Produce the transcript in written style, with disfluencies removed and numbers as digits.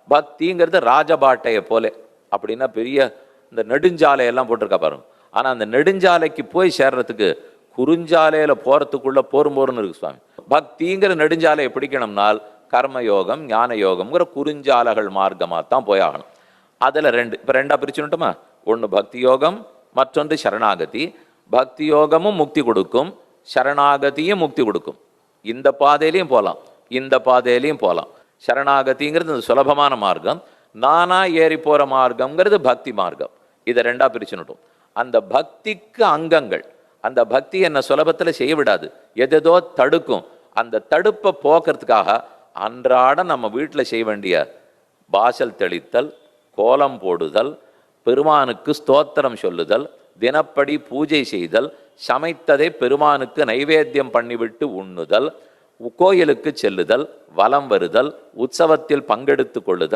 பக்திங்கிறது ராஜபாட்டையை போல. அப்படின்னா பெரிய இந்த நெடுஞ்சாலையெல்லாம் போட்டிருக்கா பாருங்க. ஆனால் அந்த நெடுஞ்சாலைக்கு போய் சேர்றதுக்கு குறுஞ்சாலையில் போகிறதுக்குள்ள போருன்னு இருக்கு சுவாமி. பக்திங்கிற நெடுஞ்சாலையை பிடிக்கணும்னால் கர்மயோகம் ஞான யோகம்ங்கிற குறுஞ்சாலைகள் மார்க்கமாக தான் போயாகணும். அதில் ரெண்டு, இப்போ ரெண்டாக பிரிச்சுட்டுமா, ஒன்று பக்தி யோகம், மற்றொன்று சரணாகதி. பக்தி யோகமும் முக்தி கொடுக்கும், சரணாகதியும் முக்தி கொடுக்கும். இந்த பாதையிலையும் போகலாம், இந்த பாதையிலையும் போகலாம். சரணாகதிங்கிறது சுலபமான மார்க்கம், நானா ஏறி போகிற மார்க்கம்ங்கிறது பக்தி மார்க்கம். இதை ரெண்டாக பிரிச்சுனுட்டோம். அந்த பக்திக்கு அங்கங்கள், அந்த பக்தி என்ன சுலபத்தில் செய்ய விடாது, எதோ தடுக்கும். அந்த தடுப்பை போக்குறதுக்காக அன்றாட நம்ம வீட்டில் செய்ய வேண்டிய வாசல் தெளித்தல், கோலம் போடுதல், பெருமானுக்கு ஸ்தோத்திரம் சொல்லுதல், தினப்படி பூஜை செய்தல், சமைத்ததை பெருமானுக்கு நைவேத்தியம் பண்ணிவிட்டு உண்ணுதல், கோயிலுக்கு செல்லுதல், வலம் வருதல், உற்சவத்தில் பங்கெடுத்து கொள்ளுதல்,